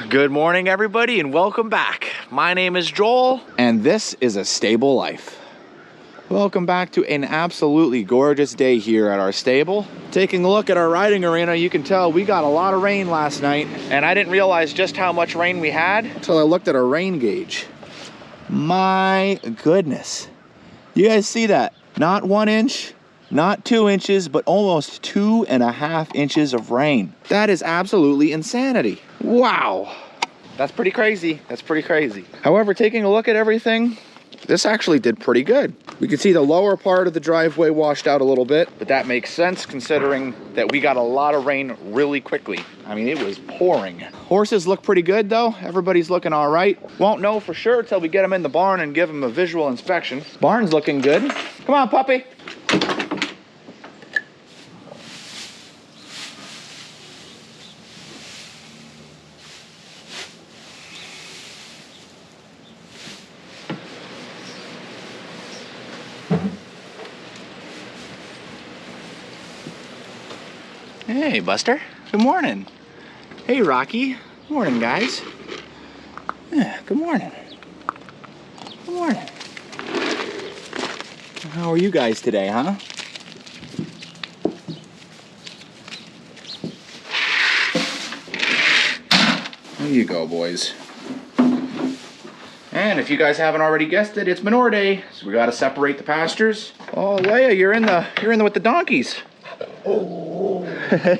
Good morning, everybody, and welcome back. My name is Joel, and this is A Stable Life. Welcome back to an absolutely gorgeous day here at our stable. Taking a look at our riding arena, you can tell we got a lot of rain last night, and I didn't realize just how much rain we had until I looked at our rain gauge. My goodness. You guys see that? Not 1 inch, not 2 inches, but almost 2.5 inches of rain. That is absolutely insanity. Wow. That's pretty crazy. That's pretty crazy. However, taking a look at everything, this actually did pretty good. We could see the lower part of the driveway washed out a little bit, but that makes sense considering that we got a lot of rain really quickly. I mean, it was pouring. Horses look pretty good though. Everybody's looking all right. Won't know for sure till we get them in the barn and give them a visual inspection. Barn's looking good. Come on, puppy. Hey, Buster. Good morning. Hey, Rocky. Good morning, guys. Yeah, good morning. Good morning. How are you guys today, huh? There you go, boys. And if you guys haven't already guessed it, it's manure day, so we got to separate the pastures. Oh, Leia, you're in the with the donkeys. Oh.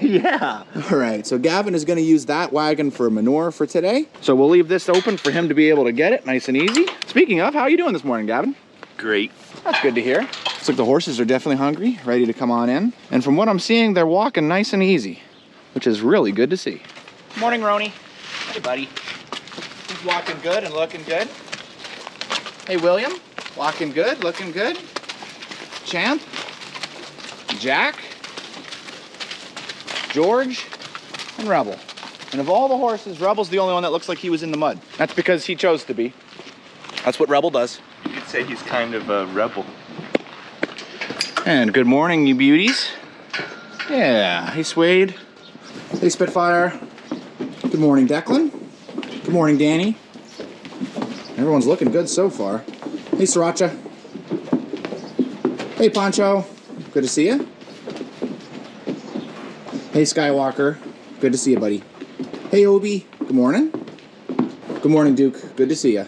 Yeah. All right, so Gavin is going to use that wagon for manure for today. So we'll leave this open for him to be able to get it nice and easy. Speaking of, how are you doing this morning, Gavin? Great. That's good to hear. Looks like the horses are definitely hungry, ready to come on in. And from what I'm seeing, they're walking nice and easy, which is really good to see. Morning, Roni. Hey, buddy. He's walking good and looking good. Hey, William. Walking good, looking good. Champ. Jack. George, and Rebel. And of all the horses, Rebel's the only one that looks like he was in the mud. That's because he chose to be. That's what Rebel does. You could say he's kind of a rebel. And good morning, you beauties. Yeah, hey Suede. Hey Spitfire. Good morning, Declan. Good morning, Danny. Everyone's looking good so far. Hey Sriracha. Hey Poncho. Good to see you. Hey Skywalker, good to see you, buddy. Hey Obi, good morning. Good morning, Duke, good to see you.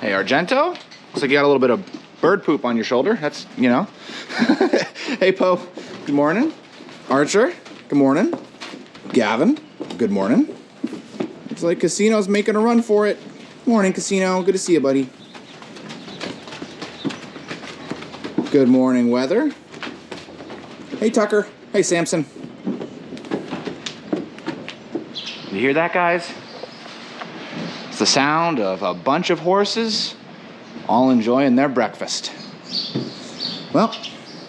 Hey Argento, looks like you got a little bit of bird poop on your shoulder. That's, you know. Hey Poe, good morning. Archer, good morning. Gavin, good morning. Looks like Casino's making a run for it. Morning, Casino, good to see you, buddy. Good morning, Weather. Hey Tucker. Hey, Samson. You hear that, guys? It's the sound of a bunch of horses all enjoying their breakfast. Well,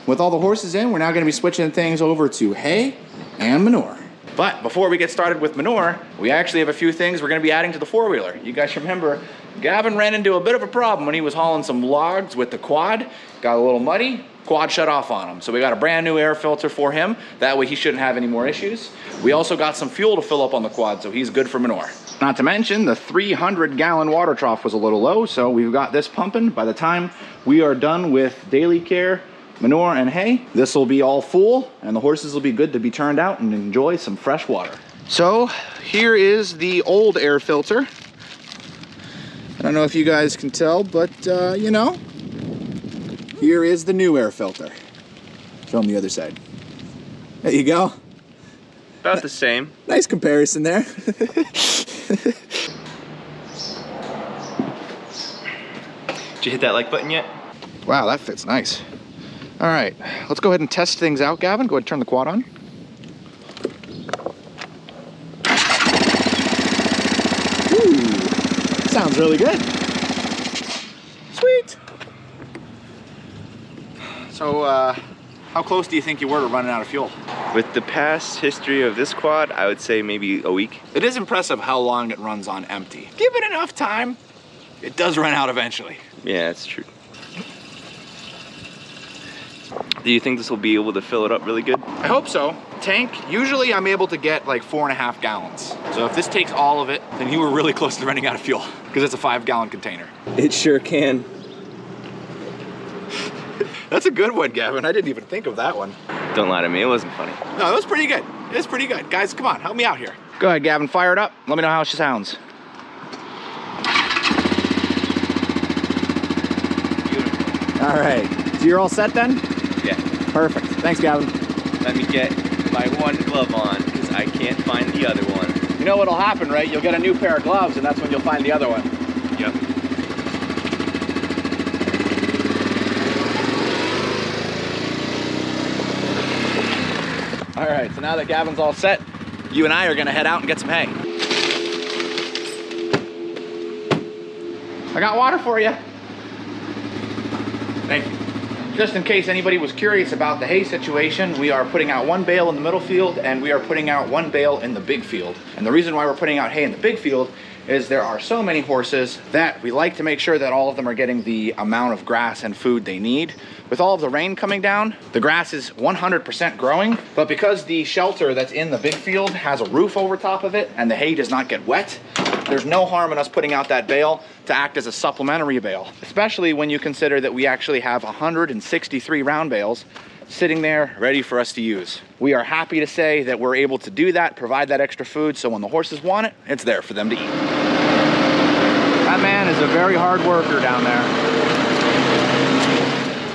with all the horses in, we're now going to be switching things over to hay and manure. But before we get started with manure, we actually have a few things we're going to be adding to the four-wheeler. You guys remember, Gavin ran into a bit of a problem when he was hauling some logs with the quad. Got a little muddy. Quad shut off on him. So we got a brand new air filter for him. That way he shouldn't have any more issues. We also got some fuel to fill up on the quad, so he's good for manure. Not to mention the 300-gallon water trough was a little low, so we've got this pumping. By the time we are done with daily care, manure, and hay, this will be all full, and the horses will be good to be turned out and enjoy some fresh water. So here is the old air filter. I don't know if you guys can tell, but you know, here is the new air filter. Show them the other side. There you go. About the same. Nice comparison there. Did you hit that like button yet? Wow, that fits nice. All right, let's go ahead and test things out, Gavin. Go ahead and turn the quad on. Ooh, sounds really good. Sweet. So, how close do you think you were to running out of fuel? With the past history of this quad, I would say maybe a week. It is impressive how long it runs on empty. Give it enough time, it does run out eventually. Yeah, that's true. Do you think this will be able to fill it up really good? I hope so. Tank, usually I'm able to get like 4.5 gallons. So if this takes all of it, then you were really close to running out of fuel because it's a 5-gallon container. It sure can. That's a good one, Gavin. I didn't even think of that one. Don't lie to me, it wasn't funny. No, it was pretty good. It's pretty good. Guys, come on, help me out here. Go ahead, Gavin, fire it up. Let me know how she sounds. Beautiful. All right, so you're all set then? Yeah. Perfect. Thanks, Gavin. Let me get my one glove on because I can't find the other one. You know what'll happen, right? You'll get a new pair of gloves and that's when you'll find the other one. Yep. All right, so now that Gavin's all set, you and I are gonna head out and get some hay. I got water for you. Thank you. Just in case anybody was curious about the hay situation, we are putting out 1 bale in the middle field and we are putting out 1 bale in the big field. And the reason why we're putting out hay in the big field is there are so many horses that we like to make sure that all of them are getting the amount of grass and food they need. With all of the rain coming down, the grass is 100% growing, but because the shelter that's in the big field has a roof over top of it and the hay does not get wet, there's no harm in us putting out that bale to act as a supplementary bale, especially when you consider that we actually have 163 round bales sitting there ready for us to use. We are happy to say that we're able to do that, provide that extra food, so when the horses want it, it's there for them to eat. That man is a very hard worker down there.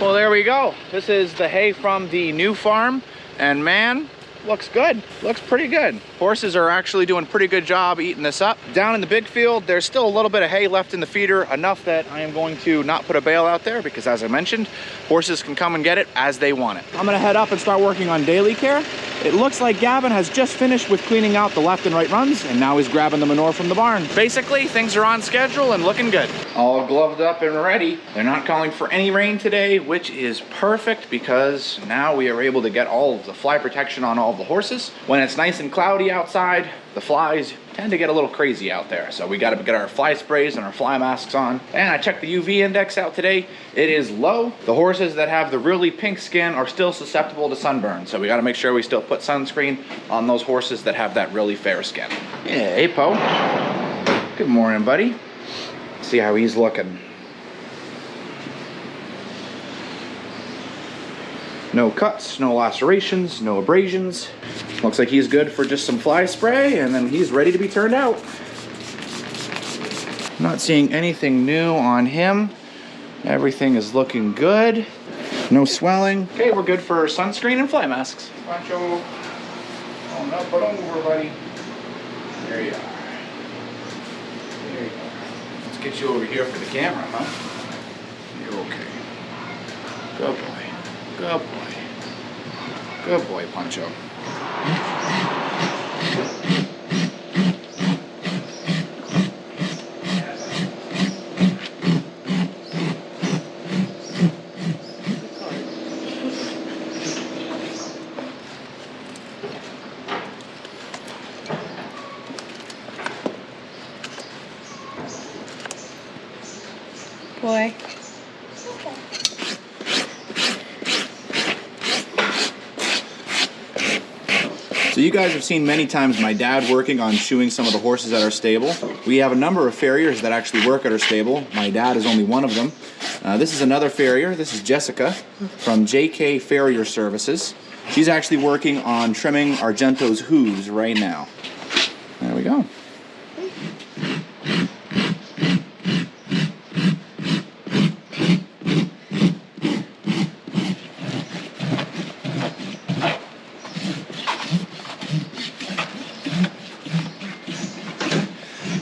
Well, there we go. This is the hay from the new farm, and man, looks good. Looks pretty good. Horses are actually doing a pretty good job eating this up. Down in the big field, there's still a little bit of hay left in the feeder, enough that I am going to not put a bale out there because, as I mentioned, horses can come and get it as they want it. I'm gonna head up and start working on daily care. It looks like Gavin has just finished with cleaning out the left and right runs, and now he's grabbing the manure from the barn. Basically, things are on schedule and looking good. All gloved up and ready. They're not calling for any rain today, which is perfect because now we are able to get all of the fly protection on all of the horses. When it's nice and cloudy outside, the flies tend to get a little crazy out there. So we gotta get our fly sprays and our fly masks on. And I checked the UV index out today. It is low. The horses that have the really pink skin are still susceptible to sunburn. So we gotta make sure we still put sunscreen on those horses that have that really fair skin. Yeah, hey Po. Good morning, buddy. See how he's looking. No cuts, no lacerations, no abrasions. Looks like he's good for just some fly spray, and then he's ready to be turned out. Not seeing anything new on him. Everything is looking good. No swelling. Okay, we're good for sunscreen and fly masks. Pancho. Oh no, put over, buddy. There you are. There you are. Let's get you over here for the camera, huh? You're okay. Good boy. Good boy. Good boy, Pancho. Boy. So you guys have seen many times my dad working on shoeing some of the horses at our stable. We have a number of farriers that actually work at our stable. My dad is only one of them. This is another farrier. This is Jessica from JK Farrier Services. She's actually working on trimming Argento's hooves right now. There we go.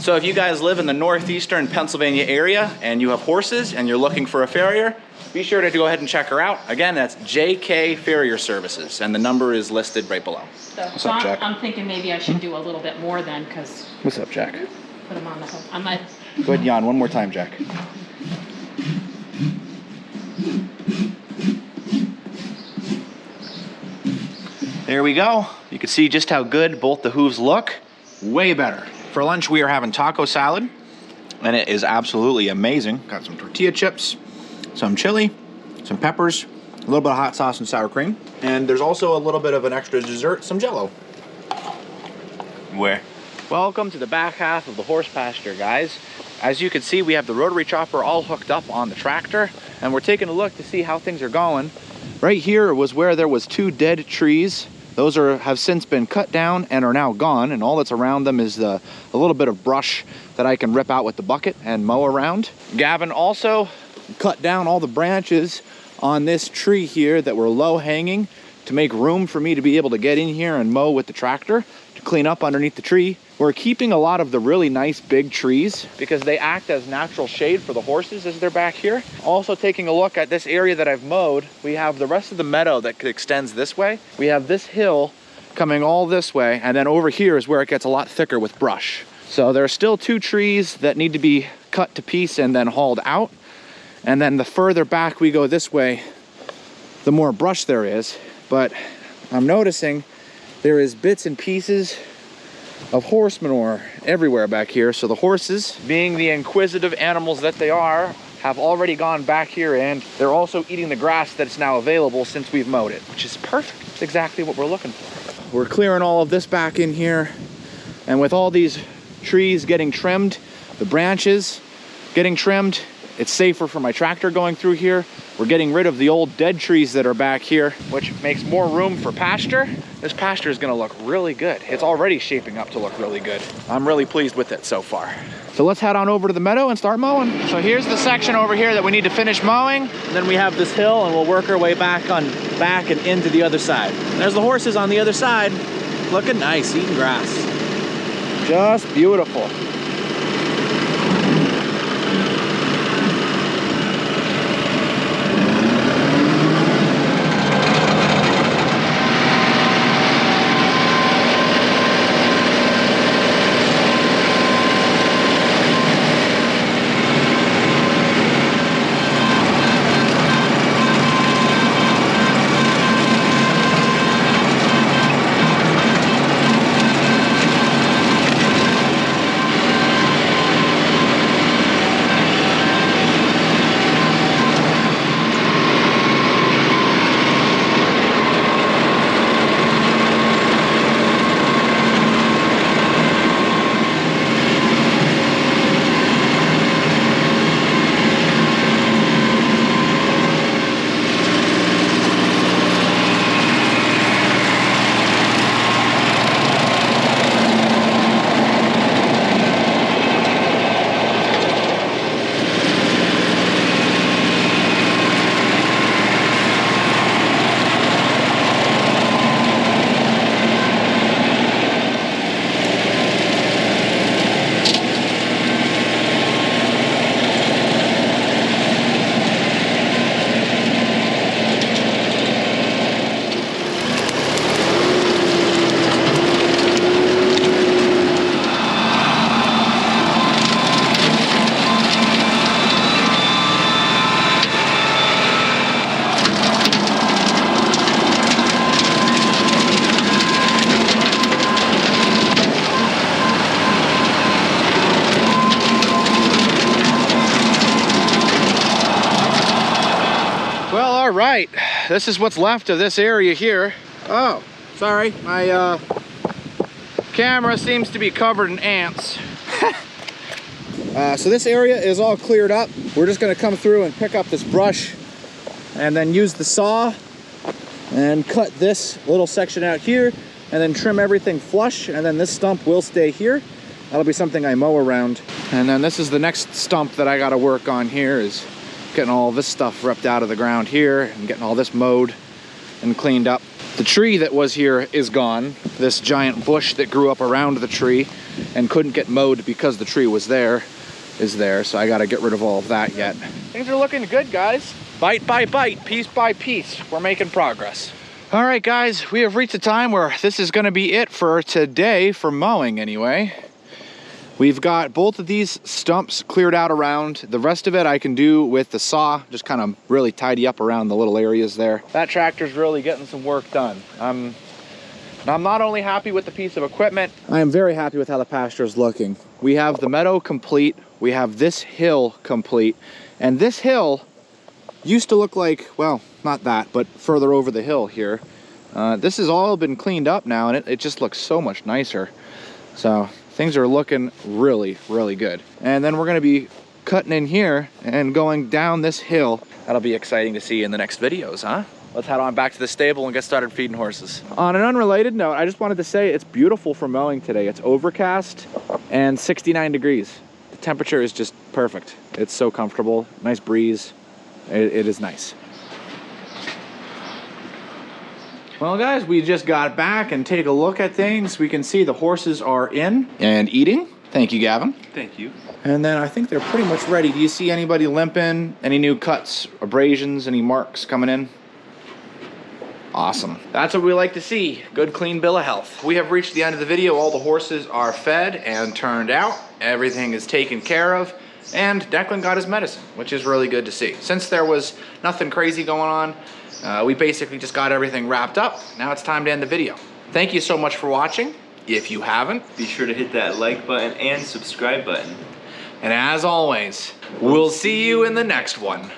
So if you guys live in the northeastern Pennsylvania area and you have horses and you're looking for a farrier, be sure to go ahead and check her out. Again, that's JK Farrier Services, and the number is listed right below. So, What's up, Jack? I'm thinking maybe I should do a little bit more then, because What's up, Jack? put them on the hook. On my, Go ahead and yawn one more time, Jack. There we go. You can see just how good both the hooves look. Way better. For lunch, we are having taco salad, and it is absolutely amazing. Got some tortilla chips, some chili, some peppers, a little bit of hot sauce and sour cream. And there's also a little bit of an extra dessert, some Jell-O. Where? Welcome to the back half of the horse pasture, guys. As you can see, we have the rotary chopper all hooked up on the tractor, and we're taking a look to see how things are going. Right here was where there was 2 dead trees. Those have since been cut down and are now gone, and all that's around them is a little bit of brush that I can rip out with the bucket and mow around. Gavin also cut down all the branches on this tree here that were low hanging to make room for me to be able to get in here and mow with the tractor to clean up underneath the tree. We're keeping a lot of the really nice big trees because they act as natural shade for the horses as they're back here. Also taking a look at this area that I've mowed, we have the rest of the meadow that extends this way. We have this hill coming all this way, and then over here is where it gets a lot thicker with brush. So there are still 2 trees that need to be cut to piece and then hauled out. And then the further back we go this way, the more brush there is. But I'm noticing there is bits and pieces of horse manure everywhere back here. So the horses, being the inquisitive animals that they are, have already gone back here, and they're also eating the grass that's now available since we've mowed it, which is perfect. It's exactly what we're looking for. We're clearing all of this back in here, and with all these trees getting trimmed, the branches getting trimmed, it's safer for my tractor going through here. We're getting rid of the old dead trees that are back here, which makes more room for pasture. This pasture is gonna look really good. It's already shaping up to look really good. I'm really pleased with it so far. So let's head on over to the meadow and start mowing. So here's the section over here that we need to finish mowing. And then we have this hill, and we'll work our way back and into the other side. There's the horses on the other side, looking nice, eating grass. Just beautiful. Right, this is what's left of this area here. Oh, sorry, my camera seems to be covered in ants. So this area is all cleared up. We're just gonna come through and pick up this brush and then use the saw and cut this little section out here and then trim everything flush, and then this stump will stay here. That'll be something I mow around. And then this is the next stump that I gotta work on here, is getting all this stuff ripped out of the ground here and getting all this mowed and cleaned up. The tree that was here is gone. This giant bush that grew up around the tree and couldn't get mowed because the tree was there is there, so I gotta get rid of all of that yet. Things are looking good, guys. Bite by bite, piece by piece, we're making progress. All right, guys, we have reached a time where this is gonna be it for today, for mowing anyway. We've got both of these stumps cleared out around. The rest of it I can do with the saw, just kind of really tidy up around the little areas there. That tractor's really getting some work done. I'm not only happy with the piece of equipment, I am very happy with how the pasture is looking. We have the meadow complete, we have this hill complete, and this hill used to look like, well, not that, but further over the hill here. This has all been cleaned up now, and it just looks so much nicer. So things are looking really, really good. And then we're gonna be cutting in here and going down this hill. That'll be exciting to see in the next videos, huh? Let's head on back to the stable and get started feeding horses. On an unrelated note, I just wanted to say it's beautiful for mowing today. It's overcast and 69 degrees. The temperature is just perfect. It's so comfortable, nice breeze. It is nice. Well guys, we just got back and take a look at things. We can see the horses are in and eating. Thank you, Gavin. Thank you. And then I think they're pretty much ready. Do you see anybody limping? Any new cuts, abrasions, any marks coming in? Awesome. That's what we like to see. Good, clean bill of health. We have reached the end of the video. All the horses are fed and turned out. Everything is taken care of. And Declan got his medicine, which is really good to see. Since there was nothing crazy going on, we basically just got everything wrapped up. Now it's time to end the video. Thank you so much for watching. If you haven't, Be sure to hit that like button and subscribe button. and as always, we'll see you in the next one.